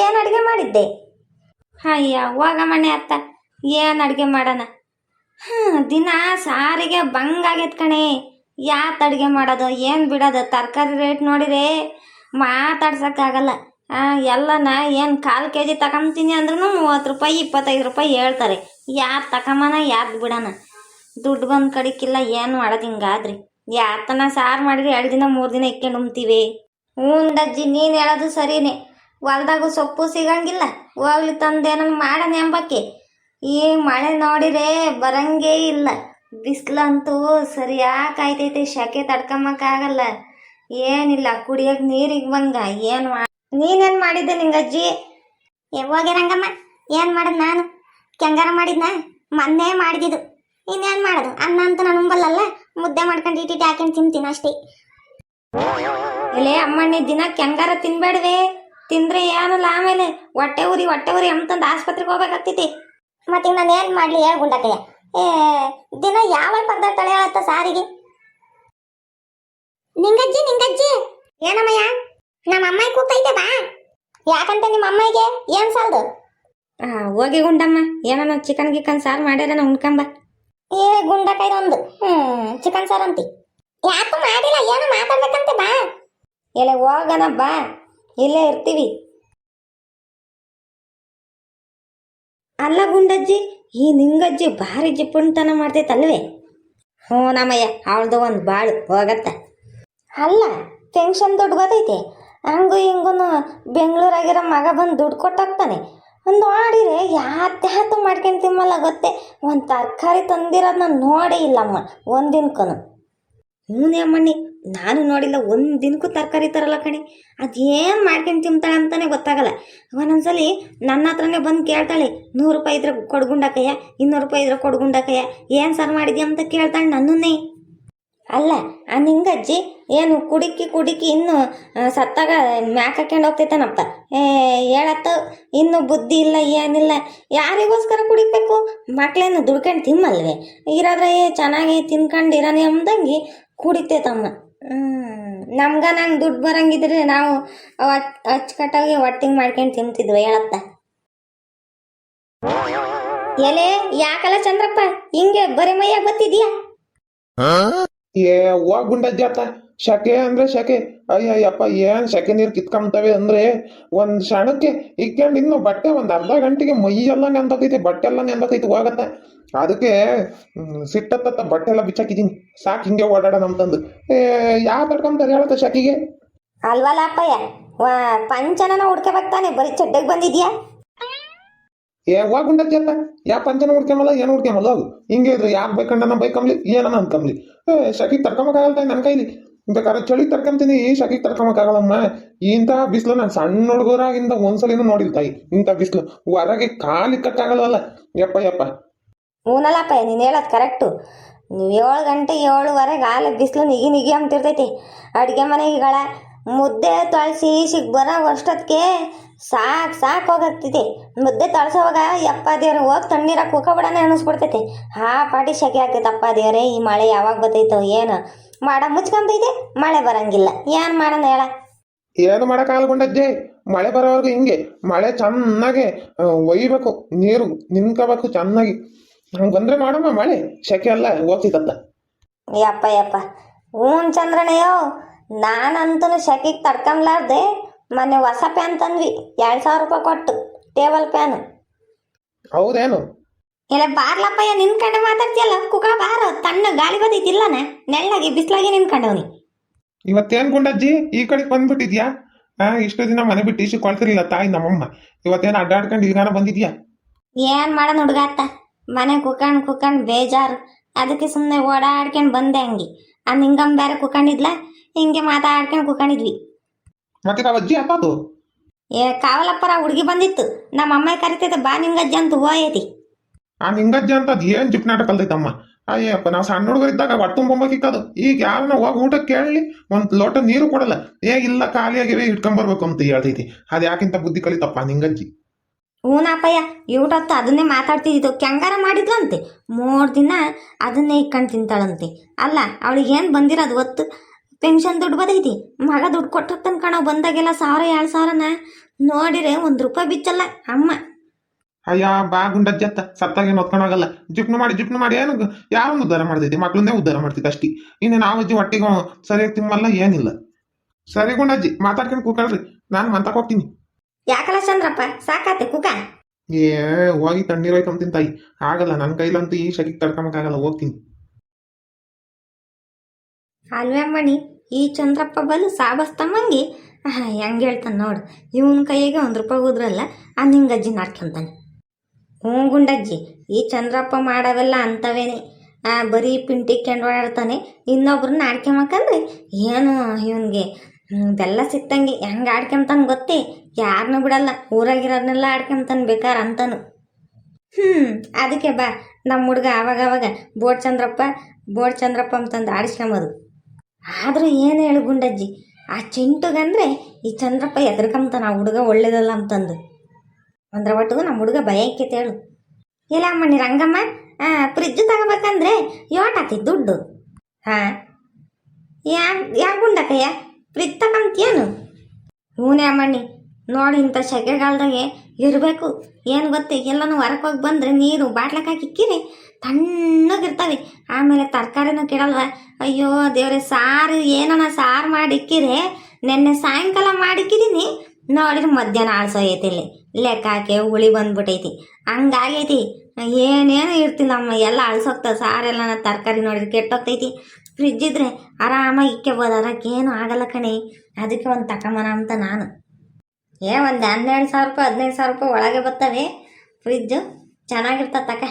ಏನು ಅಡುಗೆ ಮಾಡಿದ್ದೆ? ಅಯ್ಯ ಹೋಗ ಮನೆ ಅತ್ತ, ಏನು ಅಡುಗೆ ಮಾಡೋಣ? ದಿನ ಸಾರಿಗೆ ಬಂಗಾಗೈತೆ ಕಣೆ. ಯಾತ್ ಅಡುಗೆ ಮಾಡೋದು ಏನು ಬಿಡೋದು? ತರಕಾರಿ ರೇಟ್ ನೋಡಿರೆ ಮಾತಾಡ್ಸೋಕ್ಕಾಗಲ್ಲ. ಎಲ್ಲನ ಏನು ಕಾಲು ಕೆ ಜಿ ತಗೊಂತೀನಿ ಅಂದ್ರೂ 30 ರೂಪಾಯಿ 25 ರೂಪಾಯಿ ಹೇಳ್ತಾರೆ. ಯಾರು ತಗೊಂಬನ ಯಾರು ಬಿಡೋಣ? ದುಡ್ಡು ಬಂದು ಕಡಿಕಿಲ್ಲ, ಏನು ಮಾಡೋದು ಹಿಂಗಾದ್ರಿ? ಯಾತನ ಸಾರು ಮಾಡಿದ್ರೆ 2 ದಿನ 3 ದಿನ ಇಕ್ಕೊಂಡು ಉಣ್ತೀವಿ. ಹ್ಞೂಂಡಜ್ಜಿ, ನೀನು ಹೇಳೋದು ಸರಿನೇ. ಹೊಲ್ದಾಗೂ ಸೊಪ್ಪು ಸಿಗಂಗಿಲ್ಲ, ಹೋಗ್ಲಿ ತಂದೇನನ್ನು ಮಾಡೋಣ ಎಂಬಕ್ಕೆ. ಈ ಮಳೆ ನೋಡಿರೆ ಬರಂಗೇ ಇಲ್ಲ. ಬಿಸಿಲಂತೂ ಸರಿಯಾಗಿ ಕಾಯ್ತೈತೆ, ಸೆಕೆ ತಡ್ಕೊಂಬಕ್ಕಾಗಲ್ಲ. ಏನಿಲ್ಲ, ಕುಡಿಯೋಕೆ ನೀರಿಗೆ ಬಂಗ. ಏನು ನೀನೇನು ಮಾಡಿದ್ದೆ ನಿಂಗಜ್ಜಿ? ಯಾವಾಗ ರಂಗಮ್ಮ ಏನು ಮಾಡೋದು? ನಾನು ಕೆಂಗಾರ ಮಾಡಿದ್ನ ಮೊನ್ನೆ ಮಾಡಿದ್ದು. ಇನ್ನೇನು ಮಾಡೋದು? ಅನ್ನ ಅಂತ ನಾನು ಉಂಬಲ್ಲಲ್ಲ, ಮುದ್ದೆ ಮಾಡ್ಕೊಂಡು ಇಟ್ಟಿಟ್ಟು ಹಾಕೊಂಡು ತಿಂತೀನಿ ಅಷ್ಟೇ. ಇಲ್ಲೇ ಅಮ್ಮಣ್ಣಿ, ದಿನ ಕೆಂಗಾರ ತಿನ್ಬೇಡವೆ. ತಿಂದ್ರೆ ಏನಲ್ಲ ಆಮೇಲೆ ಹೊಟ್ಟೆ ಉರಿ ಅಂತಂದು ಆಸ್ಪತ್ರೆಗೆ ಹೋಗ್ಬೇಕಾಗ್ತೈತಿ. ಮತ್ತೆ ನಾನು ಏನು ಮಾಡಲಿ ಹೇಳಿ ಗುಂಡಕಯ್ಯ? ದಿನ ಯಾವ ಪದಾರ್ಥ ಹೇಳತ್ತ ಸಾರಿಗೆ? ನಿಂಗಜ್ಜಿ ಏನಮ್ಮಯ್ಯ? ನಮ್ಮ ಅಮ್ಮಾಯಿ ಕೂತೈತೆ ಬಾ. ಯಾಕಂತ ನಿಮ್ಮ ಅಮ್ಮಾಯಿಗೆ ಏನು ಸಾಲದು? ಹೋಗಿ ಗುಂಡಮ್ಮ, ಏನೋ ಚಿಕನ್ ಗಿಕನ್ ಸಾರು ಮಾಡ್ಯಾರ ಉಣ್ಕಂಬ. ಗುಂಡಕಾಯ್ದೊಂದು ಚಿಕನ್ ಸಾರು ಅಂತಿ. ಯಾಕೂ ಮಾಡಿಲ್ಲ, ಏನು ಮಾತಾಡ್ಬೇಕಂತೆ ಬಾ. ಎಲ್ಲ ಹೋಗಣ ಬಾ, ಇಲ್ಲೇ ಇರ್ತೀವಿ. ಅಲ್ಲ ಗುಂಡಜ್ಜಿ, ಈ ನಿಂಗಜ್ಜಿ ಭಾರಿ ಜಿಪ್ಪುಣ್ತನ ಮಾಡ್ತೈತಲ್ವೇ? ಹ್ಞೂ ನಮ್ಮಯ್ಯ, ಅವಳ್ದು ಒಂದು ಬಾಳು ಹೋಗತ್ತ. ಅಲ್ಲ, ಪೆನ್ಷನ್ ದುಡ್ಡು ಗೊತ್ತೈತೆ. ಹಂಗೂ ಹಿಂಗೂ ಬೆಂಗಳೂರಾಗಿರೋ ಮಗ ಬಂದು ದುಡ್ಡು ಕೊಟ್ಟಾಗ್ತಾನೆ. ನೋಡಿರೆ ಯಾತ್ಯಾತು ಮಾಡ್ಕೊಂಡು ತಿಮ್ಮಲ್ಲ ಗೊತ್ತೇ. ಒಂದು ತರಕಾರಿ ತಂದಿರೋದು ನಾನು ನೋಡೇ ಇಲ್ಲಮ್ಮ ಒಂದಿನಕ್ಕೂ. ಹ್ಞೂನೇ ಅಮ್ಮಣ್ಣಿ, ನಾನು ನೋಡಿಲ್ಲ ಒಂದು ದಿನಕ್ಕೂ ತರಕಾರಿ ತರಲ್ಲ ಕಣೆ. ಅದೇನು ಮಾಡ್ಕೊಂಡು ತಿಂತಾಳೆ ಅಂತಲೇ ಗೊತ್ತಾಗಲ್ಲ. ಒಂದೊಂದ್ಸಲಿ ನನ್ನ ಹತ್ರನೇ ಬಂದು ಕೇಳ್ತಾಳೆ, 100 ರೂಪಾಯಿ ಇದ್ರೆ ಕೊಡ್ಗುಂಡಕಯ್ಯ, 200 ರೂಪಾಯಿ ಇದ್ರೆ ಕೊಡ್ಗುಂಡಕಯ್ಯ, ಏನು ಸಾರು ಮಾಡಿದ್ಯಾ ಅಂತ ಕೇಳ್ತಾಳೆ ನನ್ನನ್ನೇ. ಅಲ್ಲ, ಆ ನಿಂಗಜ್ಜಿ ಏನು ಕುಡಿಕಿ ಇನ್ನು ಸತ್ತಾಗ ಮ್ಯಾಕ್ ಹಾಕ್ಯಂಡು ಹೋಗ್ತೈತಾನಪ್ಪ. ಹೇಳತ್ತ, ಇನ್ನೂ ಬುದ್ಧಿ ಇಲ್ಲ ಏನಿಲ್ಲ. ಯಾರಿಗೋಸ್ಕರ ಕುಡಿಬೇಕು? ಮಕ್ಳೇನು ದುಡ್ಕೊಂಡು ತಿಮ್ಮಲ್ವೇ? ಇರೋದ್ರೆ ಚೆನ್ನಾಗಿ ತಿನ್ಕೊಂಡಿರೋನೆ ಅಂದಂಗೆ ಕುಡಿತೈತಮ್ಮ. ನಂಗೆ ದುಡ್ಡು ಬರಂಗಿದ್ರೆ ನಾವು ಅಚ್ಚುಕಟ್ಟಾಗಿ ಹೊಟ್ಟಿಂಗ್ ಮಾಡ್ಕೊಂಡು ತಿಂತಿದ್ವಿ. ಹೇಳತ್ತ ಎಲೆ ಯಾಕಲ್ಲ ಚಂದ್ರಪ್ಪ ಹಿಂಗೆ ಬರೀ ಮೈಯಾಗ ಬತ್ತಿದ್ಯಾ? ಹೋಗ್ ಗುಂಡಜ್ಜಿ ಆತ, ಶಕೆ ಅಂದ್ರೆ ಶಕೆ. ಅಯ್ಯಯ್ಯಪ್ಪ, ಏನ್ ಶಕೆ ನೀರು ಕಿತ್ಕೊಂತವೆ ಅಂದ್ರೆ ಒಂದ್ ಕ್ಷಣಕ್ಕೆ ಇಕ್ಕೊಂಡು ಇನ್ನು ಬಟ್ಟೆ ಒಂದ್ ಅರ್ಧ ಗಂಟೆಗೆ ಮೈಯೆಲ್ಲ ನೆಂದಕೈತೆ, ಬಟ್ಟೆ ಎಲ್ಲ ನೆಂದಕೈತೆ ಹೋಗತ್ತೆ. ಅದಕ್ಕೆ ಸಿಟ್ಟತ್ತ ಬಟ್ಟೆ ಎಲ್ಲ ಬಿಚ್ಚಾಕಿದೀನಿ, ಸಾಕು ಹಿಂಗೆ ಓಡಾಡೋಣ ಅಂತಂದು. ಯಾವ ತಡ್ಕೊಂತಾರೆ ಹೇಳತ್ತ ಶಕಿಗೆ? ಅಲ್ವಲ್ಲ ಅಪ್ಪಯ್ಯ, ಪಂಚನ ಹುಡ್ಕೋಬೇಕಾನೆ, ಬರೀ ಚಡ್ಡಗೆ ಬಂದಿದ್ಯಾ? ಹೋಗ್ ಗುಂಡಜ್ಜಿ ಆತ, ಯಾ ಪಂಚನ ಹುಡ್ಕೊಂಬಲ್ಲ ಏನು ಹುಡ್ಕೊಂಬಲ್ಲ. ಹೋಗು, ಹಿಂಗೆ ಇದ್ರೆ ಯಾಕೆ ಬೇಕಂಡ ಬೈಕಂಬ್ಲಿ ಏನನ ಅನ್ಕಂಬ್ಲಿ. ಶಕಿಗೆ ತಡ್ಕೊಂಬಕ್ಕಾಗಲ್ತ ನನ್ನ ಕೈಲಿ. ಬೇಕಾದ್ರೆ ಚಳಿ ತಡ್ಕೊಂತೀನಿ, ಶಕಿಗೆ ತಡ್ಕೊಂಬಕ್ಕಾಗಲ್ಲಮ್ಮ. ಇಂಥ ಬಿಸಿಲು ನಾನು ಸಣ್ಣ ಹುಡುಗರಾಗಿಂದ ಒಂದ್ಸಲಿನೂ ನೋಡಿಲ್ತಾಯಿ. ಇಂಥ ಬಿಸಿಲು ಹೊರಗೆ ಕಾಲಿಕ್ಕಕ್ಕಾಗಲ್ವಲ್ಲ. ಯಪ್ಪ ಹೂನಲ್ಲಪ್ಪ, ನೀನು ಹೇಳೋದು ಕರೆಕ್ಟು. ನೀವು 7 ಗಂಟೆ 7:15 ಆಲೆ ಬಿಸಿಲು ನಿಗಿ ಅಂತಿರ್ತೈತಿ. ಅಡುಗೆ ಮನೆಗಳ ಮುದ್ದೆ ತೊಳಸಿ ಬರೋ ಅಷ್ಟೊತ್ತಿಗೆ ಸಾಕು ಹೋಗತ್ತೈತಿ. ಮುದ್ದೆ ತೊಳಸೋವಾಗ ಯಪ್ಪ ದೇವ್ರೆ ಹೋಗಿ ತಣ್ಣೀರಾಗ ಕುಕ್ಕೊಬಿಡೋಣ ಅನ್ನಿಸ್ಬಿಡ್ತೈತಿ. ಪಾಟಿ ಶೆಕೆ ಆಗ್ತೈತಪ್ಪ ದೇವ್ರೆ. ಈ ಮಳೆ ಯಾವಾಗ ಬರ್ತೈತೋ ಏನು? ಮಾಡ ಮುಚ್ಕೊಂತೈತೆ, ಮಳೆ ಬರಂಗಿಲ್ಲ. ಏನು ಮಾಡೋಣ ಹೇಳ? ಏನು ಮಾಡೋಕ್ಕಾಗಲ್ಲ ಗುಂಡಜ್ಜಿ, ಮಳೆ ಬರೋವರೆಗೂ ಹಿಂಗೆ ಮಳೆ ಚೆನ್ನಾಗಿ ಒಯ್ಬೇಕು, ನೀರು ನಿಂತ್ಕೋಬೇಕು ಚೆನ್ನಾಗಿ. ಹಂಗೆ ಬಂದ್ರೆ ಮಾಡಮ್ಮ ಮಳೆ, ಶೆಕೆ ಎಲ್ಲ ಹೋಗ್ತೈತತ್ತ. ಯಪ್ಪ ಹ್ಞೂ ಚಂದ್ರಣ್ಣಯ್ಯೋ, ನಾನಂತೂ ಶೆಕೆಗೆ ತಡ್ಕೊಂಬ್ಲಾರ್ದೆ ಮೊನ್ನೆ ಹೊಸ ಪ್ಯಾನ್ ತಂದ್ವಿ 2000 ರೂಪಾಯಿ ಕೊಟ್ಟು, ಟೇಬಲ್ ಪ್ಯಾನ್. ಹೌದೇನು? ಇಲ್ಲ ಬಾರ್ಲಪ್ಪಯ್ಯ, ನಿನ್ಕಂಡೆ ಮಾತಾಡ್ತೀಯಲ್ಲ, ಕುಕ ಬಾರ. ತಣ್ಣ ಗಾಳಿ ಬದೈತಿಲ್ಲನ, ನೆಳ್ಳಾಗಿ ಬಿಸ್ಲಾಗಿ ನಿನ್ಕಂಡವನಿ. ಇವತ್ತೇನು ಗುಂಡಜ್ಜಿ ಈ ಕಡೆಗೆ ಬಂದ್ಬಿಟ್ಟಿದ್ಯಾ? ಇಷ್ಟು ದಿನ ಮನೆ ಬಿಟ್ಟು ಈಚೆ ಕೊಳ್ತಿರ್ಲಿಲ್ಲ ತಾಯಿ ನಮ್ಮಮ್ಮ. ಇವತ್ತೇನು ಅಡ್ಡಾಡ್ಕೊಂಡು ಈಗಾನ ಬಂದಿದ್ಯಾ? ಏನು ಮಾಡೋಣ ಹುಡುಗಾತ, ಮನೆ ಕುಕ್ಕಂಡು ಬೇಜಾರು. ಅದಕ್ಕೆ ಸುಮ್ಮನೆ ಓಡಾಡ್ಕೊಂಡು ಬಂದೆ. ಹಂಗೆ ಆ ನಿಂಗಮ್ಮ ಬೇರೆ ಕುಕ್ಕಂಡಿದ್ಲ, ಹಿಂಗೆ ಮಾತಾಡ್ಕೊಂಡು ಕುಕ್ಕಂಡಿದ್ವಿ. ಮತ್ತೆ ನಾವು ಅಜ್ಜಿ ಆತಾತು? ಕಾವಲಪ್ಪರ ಹುಡುಗಿ ಬಂದಿತ್ತು, ನಮ್ಮ ಅಮ್ಮ ಕರಿತೈತೆ ಬಾ ನಿಂಗಜ್ಜಿ ಅಂತ ಹೋಯತಿ. ಆ ನಿಂಗಜ್ಜಿ ಅಂತ ಅದು ಏನು ಜಿಪ್ನಾಟ ಕಲ್ತೈತಮ್ಮ. ಅಯ್ಯಪ್ಪ, ನಾವು ಸಣ್ಣ ಹುಡುಗರಿದ್ದಾಗ ಹೊಟ್ಟೆ ತುಂಬಂಬಕ್ಕಿಕ್ಕದು. ಈಗ ಯಾರನ್ನ ಹೋಗಿ ಊಟ ಕೇಳಲಿ, ಒಂದು ಲೋಟ ನೀರು ಕೊಡಲ್ಲ. ಇಲ್ಲ ಖಾಲಿಯಾಗಿವೆ ಇಟ್ಕೊಂಬರ್ಬೇಕು ಅಂತ ಹೇಳ್ತೈತಿ. ಅದು ಯಾಕಿಂತ ಬುದ್ಧಿ ಕಲಿತಪ್ಪ ನಿಂಗಜ್ಜಿ. ಹೂನಪ್ಪಯ್ಯ, ಊಟತ್ತು ಅದನ್ನೇ ಮಾತಾಡ್ತಿದ್ದು. ಕೆಂಗಾರ ಮಾಡಿದ್ಲಂತೆ 3 ದಿನ ಅದನ್ನೇ ಇಕ್ಕೊಂಡು ತಿಂತಾಳಂತೆ. ಅಲ್ಲ, ಅವಳಿಗೆ ಏನು ಬಂದಿರೋದು ಹೊತ್ತು? ಪೆನ್ಷನ್ ದುಡ್ಡು ಬದೈತಿ, ಮಗ ದುಡ್ಡು ಕೊಟ್ಟತ್ತನ್ ಕಣೋ. ಬಂದಾಗೆಲ್ಲ 1000 2000ನ ನೋಡಿರೆ 1 ರೂಪಾಯಿ ಬಿಚ್ಚಲ್ಲ ಅಮ್ಮ. ಅಯ್ಯ ಬಾ ಗುಂಡಜ್ಜಿ ಅತ್ತ ಸತ್ತಾಗೇನು ಹೊತ್ಕೊಂಡಾಗಲ್ಲ. ಜಿಪ್ನು ಮಾಡಿ ಏನು ಯಾರನ್ನು ಉದ್ಧಾರ ಮಾಡ್ತೈತಿ? ಮಕ್ಳನ್ನೇ ಉದ್ಧಾರ ಮಾಡ್ತೈತಿ ಅಷ್ಟಿ. ಇನ್ನು ನಾವು ಅಜ್ಜಿ ಹೊಟ್ಟಿಗೆ ಸರಿಯಾಗಿ ತಿಮ್ಮಲ್ಲ ಏನಿಲ್ಲ. ಸರಿ ಗುಂಡಜ್ಜಿ ಮಾತಾಡ್ಕೊಂಡು ಕೂಕಳ್ರಿ, ನಾನು ಮಂತಕ್ಕೆ ಹೋಗ್ತೀನಿ. ಯಾಕಲ್ಲ ಚಂದ್ರಪ್ಪ ಸಾಕಾತೆ ಕುಕ? ಏ ಹೋಗಿ ತಣ್ಣೀರು ಹೋಯ್ಕೊಂತೀನಿ ತಾಯಿ, ಆಗಲ್ಲ ನನ್ನ ಕೈಲಂತೂ ಈ ಶಕಿಗೆ ತಡ್ಕೊಂಬಕ್ಕಾಗಲ್ಲ, ಹೋಗ್ತೀನಿ. ಅಲ್ವೇ ಮಣಿ, ಈ ಚಂದ್ರಪ್ಪ ಬಲು ಸಾಬಸ್ತಮ್ಮಂಗೆ ಹೆಂಗೆ ಹೇಳ್ತಾನೆ ನೋಡು. ಇವನ ಕೈಯಾಗೆ 1 ರೂಪಾಯಿ ಹೋದ್ರಲ್ಲ ಆ ನಿಂಗಜ್ಜಿ ನಾಡ್ಕೊಂತಾನೆ. ಹ್ಞೂ ಗುಂಡಜ್ಜಿ, ಈ ಚಂದ್ರಪ್ಪ ಮಾಡವೆಲ್ಲ ಅಂಥವೇನೆ. ಬರೀ ಪಿಂಟಿ ಓಡಾಡ್ತಾನೆ, ಇನ್ನೊಬ್ರನ್ನ ಆಡ್ಕೊಂಬಕಂದ್ರೆ ಏನು ಇವನಿಗೆ ಬೆಲ್ಲ ಸಿಕ್ತಂಗೆ ಹೆಂಗೆ ಆಡ್ಕೊಂತಾನೆ ಗೊತ್ತೇ? ಯಾರನ್ನೂ ಬಿಡಲ್ಲ, ಊರಾಗಿರೋರ್ನೆಲ್ಲ ಆಡ್ಕೊಂತಾನೆ ಬೇಕಾರ ಅಂತಾನು. ಅದಕ್ಕೆ ಬಾ ನಮ್ಮ ಹುಡುಗ ಆವಾಗವಾಗ ಬೋಡ್ ಚಂದ್ರಪ್ಪ ಅಂತಂದು ಆಡಿಸ್ಕೊಂಬೋದು. ಆದರೂ ಏನು ಹೇಳು ಗುಂಡಜ್ಜಿ, ಆ ಚಿಂಟುಗಂದ್ರೆ ಈ ಚಂದ್ರಪ್ಪ ಎದ್ರಕಂತಾನ ಆ ಹುಡುಗ ಒಳ್ಳೇದಲ್ಲ ಅಂತಂದು. ಅಂದ್ರೆ ಒಟ್ಟು ನಮ್ಮ ಹುಡುಗ ಭಯಕ್ಕೆ ಹೇಳು. ಇಲ್ಲ ಅಮ್ಮಣ್ಣಿ ರಂಗಮ್ಮ, ಫ್ರಿಜ್ ತಗೋಬೇಕಂದ್ರೆ ಯೋಟಾತಿ ದುಡ್ಡು. ಹಾಂ ಯಾ ಗುಂಡಕ್ಕಯ್ಯ ಫ್ರಿಜ್ ತಗೊಂತೀಯನು? ಹೂನೇ ಅಮ್ಮಣ್ಣಿ, ನೋಡಿ ಇಂಥ ಸೆಕೆಗಾಲದಾಗೆ ಇರಬೇಕು. ಏನು ಗೊತ್ತೇ, ಎಲ್ಲನೂ ಹೊರಗೆ ಹೋಗಿ ಬಂದರೆ ನೀರು ಬಾಟ್ಲಕ್ಕೆ ಹಾಕಿ ಇಕ್ಕಿರಿ ತಣ್ಣಗಿರ್ತವೆ. ಆಮೇಲೆ ತರಕಾರಿನೂ ಕೆಡಲ್ವ. ಅಯ್ಯೋ ದೇವ್ರೆ, ಸಾರು ಮಾಡಿ ಇಕ್ಕಿರೆ. ನೆನ್ನೆ ಸಾಯಂಕಾಲ ಮಾಡಿಕ್ಕಿದ್ದೀನಿ, ನೋಡಿದ್ರೆ ಮಧ್ಯಾಹ್ನ ಆಳ್ಸೋಯ್ತಿ. ಇಲ್ಲಿ ಲೆಕ್ಕ ಹಾಕಿ ಹುಳಿ ಬಂದ್ಬಿಟ್ಟೈತಿ. ಹಂಗಾಗೈತಿ, ಏನೇನು ಇರ್ತಿಲ್ಲಮ್ಮ, ಎಲ್ಲ ಅಳ್ಸೋಗ್ತದೆ. ಸಾರೆಲ್ಲ ತರಕಾರಿ ನೋಡಿದ್ರೆ ಕೆಟ್ಟೋಗ್ತೈತಿ. ಫ್ರಿಜ್ ಇದ್ರೆ ಆರಾಮಾಗಿ ಇಕ್ಕೋಬೋದು, ಅದಕ್ಕೇನು ಆಗಲ್ಲ ಕಣೆ. ಅದಕ್ಕೆ ಒಂದು ತಗೊಂಬನ ಅಂತ ನಾನು. ಒಂದು 12,000 ರೂಪಾಯಿ 15,000 ರೂಪಾಯಿ ಒಳಗೆ ಬರ್ತವೆ ಫ್ರಿಜ್ಜು, ಚೆನ್ನಾಗಿರ್ತದೆ ತಕ.